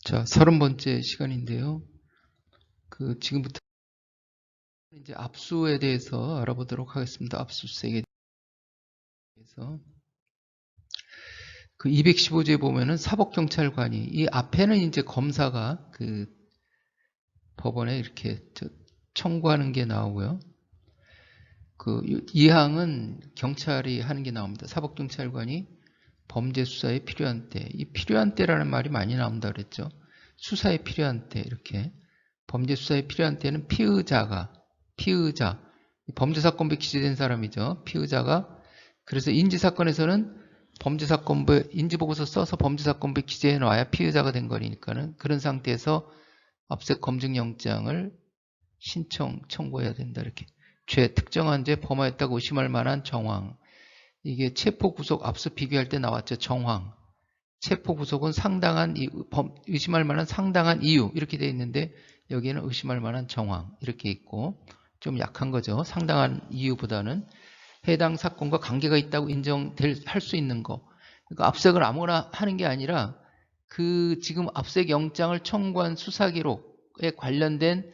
자, 30번째 시간인데요. 지금부터 이제 압수에 대해서 알아보도록 하겠습니다. 압수수색에 대해서. 215조에 보면은 사법경찰관이, 이 앞에는 이제 검사가 법원에 이렇게 청구하는 게 나오고요. 이 항은 경찰이 하는 게 나옵니다. 사법경찰관이 범죄 수사에 필요한 때, 이 필요한 때라는 말이 많이 나온다 그랬죠. 수사에 필요한 때, 이렇게. 범죄 수사에 필요한 때는 피의자, 범죄사건부에 기재된 사람이죠. 피의자가. 그래서 인지사건에서는 범죄사건부에 인지보고서 써서 범죄사건부에 기재해 놔야 피의자가 된 거니까는 그런 상태에서 압수수색 검증영장을 청구해야 된다. 이렇게. 특정한 죄 범하였다고 의심할 만한 정황. 이게 체포구속 압수 비교할 때 나왔죠. 정황. 체포구속은 의심할 만한 상당한 이유 이렇게 돼 있는데 여기에는 의심할 만한 정황 이렇게 있고 좀 약한 거죠. 상당한 이유보다는 해당 사건과 관계가 있다고 할 수 있는 거. 그러니까 압수수색을 아무나 하는 게 아니라 지금 압수수색 영장을 청구한 수사기록에 관련된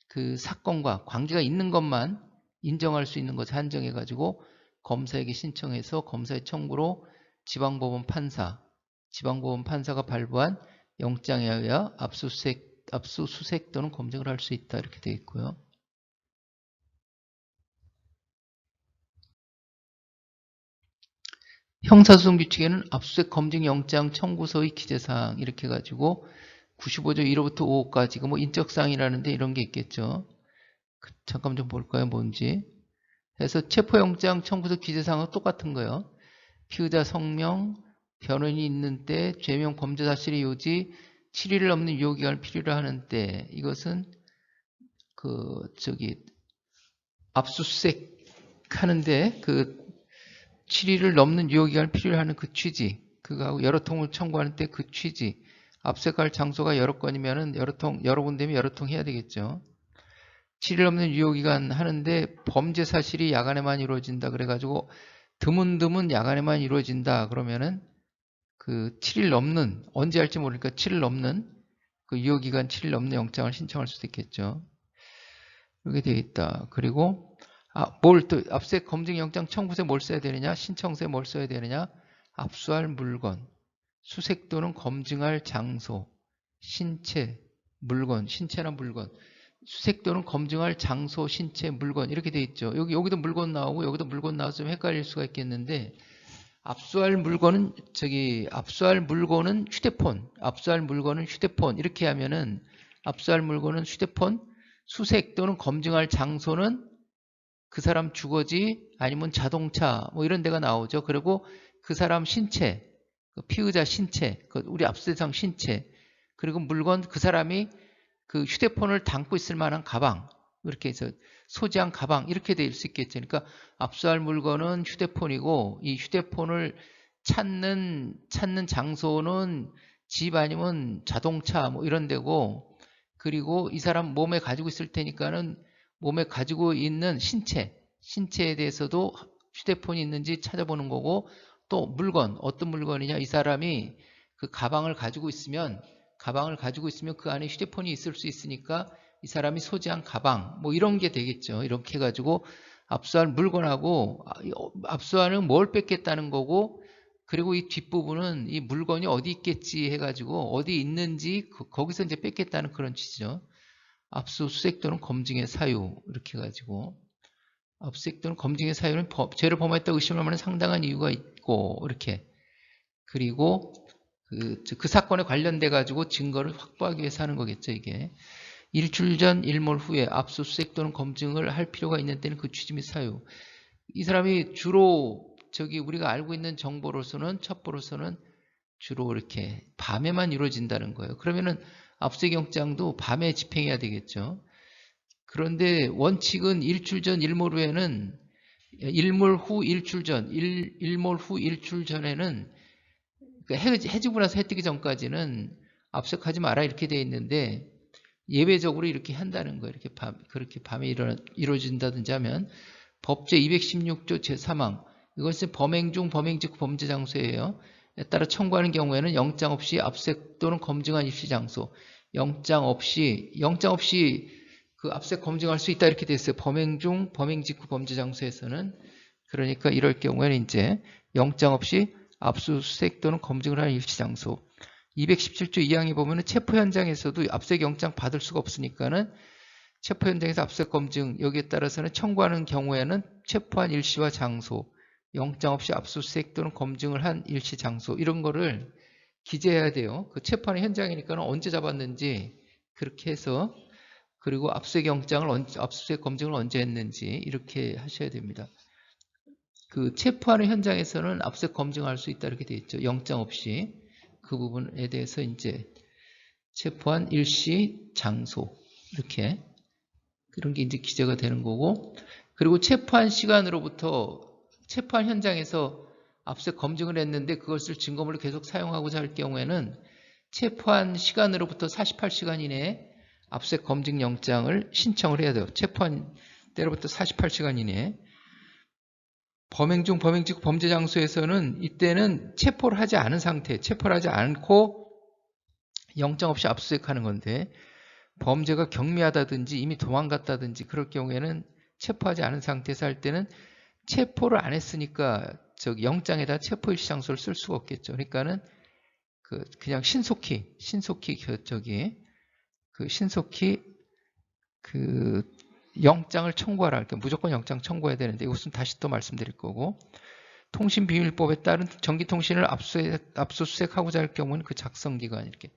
그 사건과 관계가 있는 것만 인정할 수 있는 것을 한정해가지고 검사에게 신청해서 검사의 청구로 지방법원 판사가 발부한 영장에 의하여 압수수색 또는 검증을 할 수 있다. 이렇게 되어 있고요. 형사소송규칙에는 압수수색 검증영장 청구서의 기재사항 이렇게 해가지고 95조 1호부터 5호까지 뭐 인적사항이라는데 이런 게 있겠죠. 잠깐 좀 볼까요? 뭔지. 그래서 체포영장 청구서 기재사항은 똑같은 거예요. 피의자 성명, 변호인이 있는 때, 죄명 범죄 사실의 요지, 7일을 넘는 유효기간을 필요로 하는 때, 이것은 압수수색 하는데 7일을 넘는 유효기간을 필요로 하는 그 취지, 그거하고 여러 통을 청구하는 때 그 취지, 압수수색할 장소가 여러 건이면은 여러 군데면 여러 통 해야 되겠죠. 7일 넘는 유효기간 하는데 범죄 사실이 야간에만 이루어진다 그래가지고 드문드문 야간에만 이루어진다 그러면은 7일 넘는, 언제 할지 모르니까 7일 넘는 유효기간 7일 넘는 영장을 신청할 수도 있겠죠. 이렇게 되어 있다. 그리고 압수수색 검증영장 청구서에 뭘 써야 되느냐, 신청서에 뭘 써야 되느냐, 압수할 물건, 수색 또는 검증할 장소, 신체, 물건, 신체나 물건, 수색 또는 검증할 장소, 신체, 물건 이렇게 돼 있죠. 여기도 물건 나오고 여기도 물건 나와서 좀 헷갈릴 수가 있겠는데 압수할 물건은 휴대폰 이렇게 하면은 압수할 물건은 휴대폰, 수색 또는 검증할 장소는 그 사람 주거지 아니면 자동차 뭐 이런 데가 나오죠. 그리고 그 사람 신체, 피의자 신체, 우리 압수대상 신체, 그리고 물건 그 사람이 그 휴대폰을 담고 있을 만한 가방, 이렇게 해서 소지한 가방 이렇게 될 수 있겠죠. 그러니까 압수할 물건은 휴대폰이고 이 휴대폰을 찾는 장소는 집 아니면 자동차 뭐 이런 데고, 그리고 이 사람 몸에 가지고 있을 테니까는 몸에 가지고 있는 신체에 대해서도 휴대폰이 있는지 찾아보는 거고, 또 물건, 어떤 물건이냐, 이 사람이 그 가방을 가지고 있으면 그 안에 휴대폰이 있을 수 있으니까 이 사람이 소지한 가방 뭐 이런 게 되겠죠. 이렇게 해가지고 압수할 물건하고, 압수하는 뭘 뺏겠다는 거고, 그리고 이 뒷부분은 이 물건이 어디 있겠지 해가지고 어디 있는지 거기서 이제 뺏겠다는 그런 취지죠. 압수수색 또는 검증의 사유 이렇게 해가지고, 압수수색 또는 검증의 사유는 죄를 범했다고 의심할 만한 상당한 이유가 있고 이렇게, 그리고 그 사건에 관련돼 가지고 증거를 확보하기 위해서 하는 거겠죠. 이게 일출 전 일몰 후에 압수수색 또는 검증을 할 필요가 있는 때는 그 취지 및 사유. 이 사람이 주로 우리가 알고 있는 첩보로서는 주로 이렇게 밤에만 이루어진다는 거예요. 그러면은 압수수색 영장도 밤에 집행해야 되겠죠. 그런데 원칙은 일출 전 일몰 후에는, 일몰 후 일출 전에는 해 지고 나서 해 뜨기 전까지는 압수수색하지 마라 이렇게 돼 있는데, 예외적으로 이렇게 한다는 거예요. 그렇게 밤에 이루어진다든지 하면 법제 216조 제3항, 이것은 범행 중 범행 직후 범죄 장소예요. 따라 청구하는 경우에는 영장 없이 압수색 또는 검증한 입시 장소, 영장 없이 그 압수색 검증할 수 있다 이렇게 돼 있어요. 범행 중, 범행 직후 범죄 장소에서는. 그러니까 이럴 경우에는 이제 영장 없이 압수수색 또는 검증을 하는 입시 장소. 217조 2항에 보면은 체포 현장에서도 압수색 영장 받을 수가 없으니까는 체포 현장에서 압수색 검증 여기에 따라서는 청구하는 경우에는 체포한 일시와 장소, 영장 없이 압수수색 또는 검증을 한 일시 장소 이런 거를 기재해야 돼요. 그 체포하는 현장이니까 언제 잡았는지 그렇게 해서 그리고 압수수색 검증을 언제 했는지 이렇게 하셔야 됩니다. 그 체포하는 현장에서는 압수수색 검증할 수 있다 이렇게 되어 있죠. 영장 없이 그 부분에 대해서 이제 체포한 일시 장소 이렇게 그런 게 이제 기재가 되는 거고 그리고 체포한 시간으로부터 체포한 현장에서 압수수색 검증을 했는데 그것을 증거물로 계속 사용하고자 할 경우에는 체포한 시간으로부터 48시간 이내에 압수수색 검증 영장을 신청을 해야 돼요. 체포한 때로부터 48시간 이내에. 범행 중, 범행 직후 범죄 장소에서는 이때는 체포를 하지 않은 상태, 체포를 하지 않고 영장 없이 압수수색하는 건데 범죄가 경미하다든지 이미 도망갔다든지 그럴 경우에는 체포하지 않은 상태에서 할 때는 체포를 안 했으니까 영장에다 체포일시 장소를 쓸 수가 없겠죠. 그러니까는 그냥 신속히 영장을 청구하라. 그러니까 무조건 영장 청구해야 되는데 이것은 다시 또 말씀드릴 거고 통신비밀법에 따른 전기통신을 압수수색하고자 할 경우는 그 작성기간 이렇게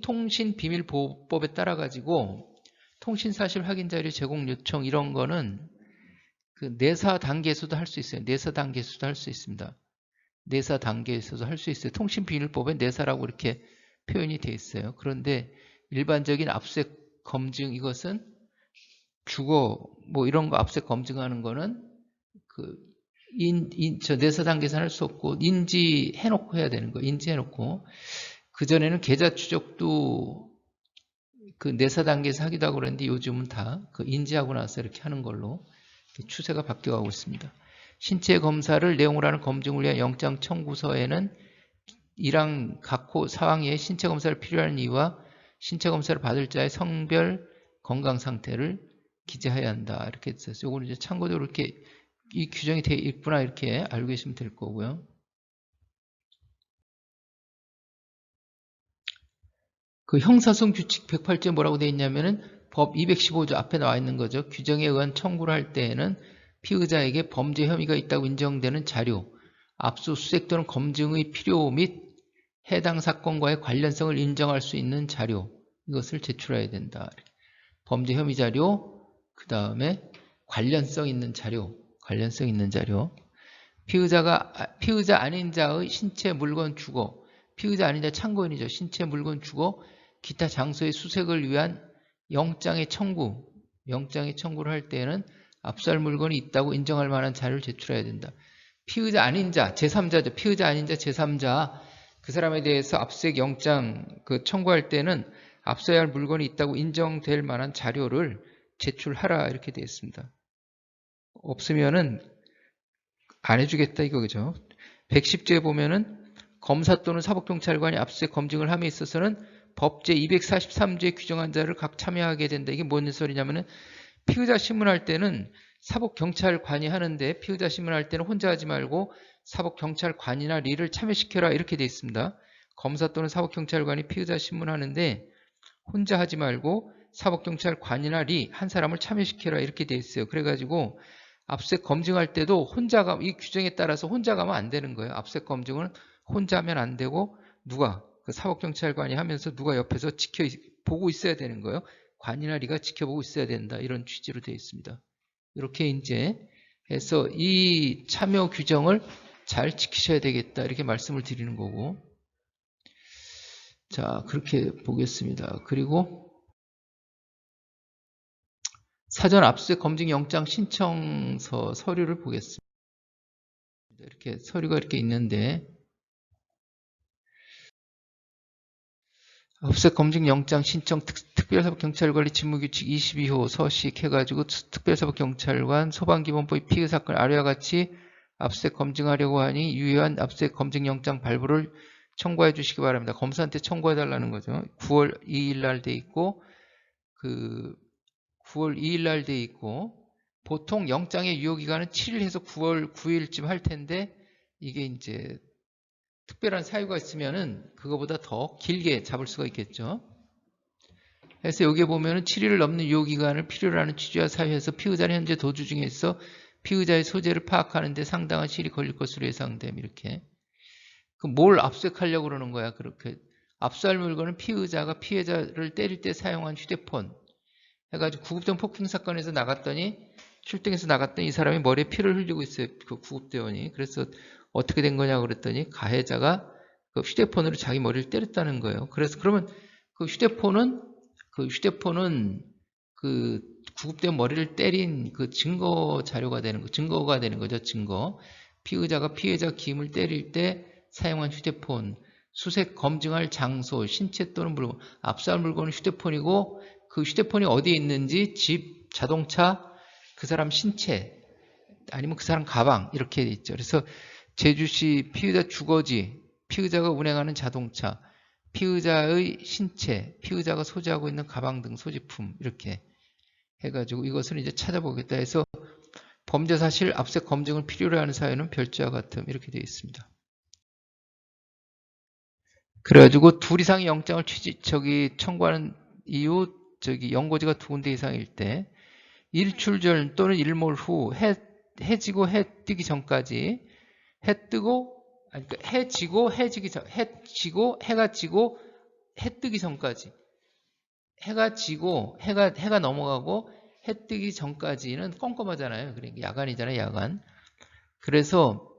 통신비밀법에 따라 가지고 통신사실 확인 자료 제공 요청 이런 거는 그 내사 단계에서도 할 수 있어요. 내사 단계에서도 할 수 있습니다. 내사 단계에서도 할 수 있어요. 통신비밀법에 내사라고 이렇게 표현이 되어 있어요. 그런데 일반적인 압수수색 검증 이것은 주거 뭐 이런 거 압수수색 검증하는 거는 내사 단계에서 할 수 없고 인지해놓고 해야 되는 거 인지해놓고 그전에는 계좌 추적도 그 내사 단계에서 하기도 하고 그랬는데 요즘은 다 그 인지하고 나서 이렇게 하는 걸로 추세가 바뀌어가고 있습니다. 신체 검사를 내용으로 하는 검증을 위한 영장 청구서에는 1항 각호 4항에 신체 검사를 필요한 이유와 신체 검사를 받을 자의 성별, 건강 상태를 기재해야 한다. 이렇게 했어요. 요거는 이제 참고적으로 이렇게 이 규정이 되어 있구나 이렇게 알고 계시면 될 거고요. 그 형사성 규칙 108조에 뭐라고 되어 있냐면은 법 215조 앞에 나와 있는 거죠. 규정에 의한 청구를 할 때에는 피의자에게 범죄 혐의가 있다고 인정되는 자료, 압수수색 또는 검증의 필요 및 해당 사건과의 관련성을 인정할 수 있는 자료, 이것을 제출해야 된다. 범죄 혐의 자료, 그 다음에 관련성 있는 자료. 피의자 아닌 자의 신체, 물건, 주거, 피의자 아닌 자 참고인이죠. 신체, 물건, 주거, 기타 장소의 수색을 위한 영장의 청구를 할 때에는 압수할 물건이 있다고 인정할 만한 자료를 제출해야 된다. 피의자 아닌 자, 제3자죠. 피의자 아닌 자, 제3자, 그 사람에 대해서 압수수색 영장 청구할 때는 압수해야 할 물건이 있다고 인정될 만한 자료를 제출하라 이렇게 되어 있습니다. 없으면은 안 해주겠다 이거죠. 110조에 보면은 검사 또는 사법경찰관이 압수수색 검증을 함에 있어서는 법제 243조에 규정한 자를 각 참여하게 된다. 이게 뭔 소리냐면은 피의자 신문할 때는 사법경찰관이 하는데 피의자 신문할 때는 혼자 하지 말고 사법경찰관이나 리를 참여시켜라 이렇게 되어 있습니다. 검사 또는 사법경찰관이 피의자 신문하는데 혼자 하지 말고 사법경찰관이나 리 한 사람을 참여시켜라 이렇게 되어 있어요. 그래가지고 압수수색 검증할 때도 이 규정에 따라서 혼자 가면 안 되는 거예요. 압수수색 검증은 혼자 하면 안 되고 그 사법경찰관이 하면서 누가 옆에서 보고 있어야 되는 거예요. 관이나 리가 지켜보고 있어야 된다. 이런 취지로 되어 있습니다. 이렇게 이제 해서 이 참여 규정을 잘 지키셔야 되겠다. 이렇게 말씀을 드리는 거고. 자, 그렇게 보겠습니다. 그리고 사전 압수수색 검증 영장 신청서 서류를 보겠습니다. 이렇게 서류가 이렇게 있는데 압수수색 검증 영장 신청 특별사법경찰관리 직무규칙 22호 서식 해가지고 특별사법경찰관 소방기본법의 피의사건 아래와 같이 압수수색 검증하려고 하니 유효한 압수수색 검증영장 발부를 청구해 주시기 바랍니다. 검사한테 청구해 달라는 거죠. 9월 2일 날 돼 있고 9월 2일 날 돼 있고 보통 영장의 유효기간은 7일에서 9월 9일쯤 할 텐데 이게 이제 특별한 사유가 있으면은 그거보다 더 길게 잡을 수가 있겠죠. 그래서 여기에 보면은 7일을 넘는 유효기간을 필요로 하는 취지와 사유에서 피의자는 현재 도주 중에 있어 피의자의 소재를 파악하는 데 상당한 시일이 걸릴 것으로 예상됨. 이렇게. 그럼 뭘 압수하려고 그러는 거야? 그렇게. 압수할 물건은 피의자가 피해자를 때릴 때 사용한 휴대폰 해가지고 구급대원 폭행 사건에서 나갔더니 출동해서 나갔더니 이 사람이 머리에 피를 흘리고 있어요. 그 구급대원이. 그래서 어떻게 된 거냐고 그랬더니 가해자가 그 휴대폰으로 자기 머리를 때렸다는 거예요. 그래서 그러면 그 휴대폰은 그 구급대원 머리를 때린 그 증거 자료가 되는 거, 증거가 되는 거죠. 증거. 피의자가 피해자 김을 때릴 때 사용한 휴대폰, 수색 검증할 장소, 신체 또는 물건, 압수할 물건은 휴대폰이고 그 휴대폰이 어디에 있는지 집, 자동차, 그 사람 신체 아니면 그 사람 가방 이렇게 돼 있죠. 그래서 제주시 피의자 주거지, 피의자가 운행하는 자동차, 피의자의 신체, 피의자가 소지하고 있는 가방 등 소지품 이렇게 해가지고 이것을 이제 찾아보겠다 해서 범죄 사실 압수수색 검증을 필요로 하는 사유는 별지와 같음 이렇게 되어 있습니다. 그래가지고 둘 이상의 영장을 청구하는 이유 연고지가 두 군데 이상일 때 일출 전 또는 일몰 후 해 지고 해 뜨기 전까지 해 뜨고 아니 그러니까 해 지고 해 지기 전 해 지고 해가 지고 해 뜨기 전까지 해가 지고 해가 넘어가고 해 뜨기 전까지는 껌껌하잖아요. 그러니까 야간이잖아요, 야간. 그래서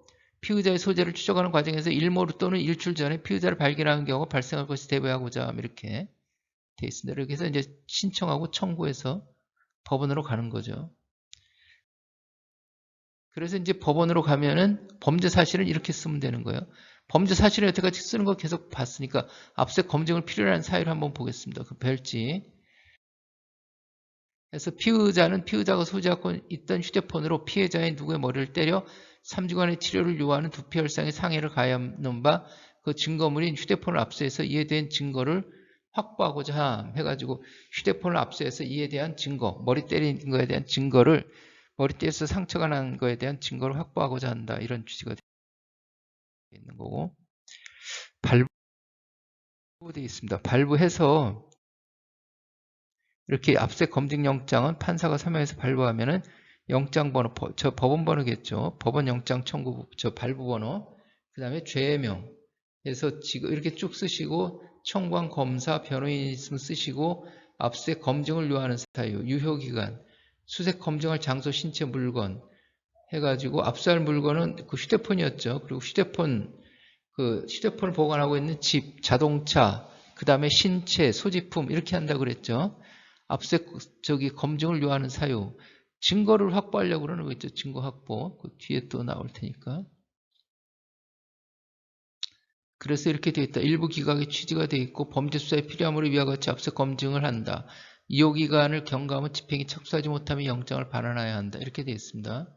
피의자의 소재를 추적하는 과정에서 일몰 또는 일출 전에 피의자를 발견하는 경우가 발생할 것을 대비하고자 이렇게 돼 있습니다. 이렇게 해서 이제 신청하고 청구해서 법원으로 가는 거죠. 그래서 이제 법원으로 가면은 범죄 사실은 이렇게 쓰면 되는 거예요. 범죄 사실을 여태까지 쓰는 거 계속 봤으니까 압수수색 검증을 필요로 하는 사유를 한번 보겠습니다. 그 별지. 그래서 피의자는 피의자가 소지하고 있던 휴대폰으로 피해자의 누구의 머리를 때려 3주간의 치료를 요하는 두피혈상의 상해를 가하는 바 그 증거물인 휴대폰을 압수해서 이에 대한 증거를 확보하고자 해가지고 휴대폰을 압수해서 이에 대한 증거, 머리 때린 거에 대한 증거를 머리 때려서 상처가 난 거에 대한 증거를 확보하고자 한다. 이런 취지가 되어 있는 거고 발부되어 있습니다. 발부해서 이렇게 압수수색 검증영장은 판사가 서명해서 발부하면은 영장번호, 저 법원번호겠죠. 법원영장 청구, 저 발부번호, 그 다음에 죄명. 그래서 지금 이렇게 쭉 쓰시고 청구한 검사, 변호인 있으면 쓰시고 압수수색 검증을 요하는 사유, 유효기간, 수색 검증할 장소, 신체, 물건 해가지고 압수할 물건은 그 휴대폰이었죠. 그리고 휴대폰을 보관하고 있는 집, 자동차, 그 다음에 신체, 소지품 이렇게 한다고 그랬죠. 압수수색 검증을 요하는 사유, 증거를 확보하려고 그러는 거 있죠. 증거 확보. 그 뒤에 또 나올 테니까. 그래서 이렇게 되어 있다. 일부 기각의 취지가 되어 있고 범죄 수사에 필요함으로 위와 같이 압수수색 검증을 한다. 이효기간을 경과하면 집행이 착수하지 못하면 영장을 반환해야 한다. 이렇게 되어 있습니다.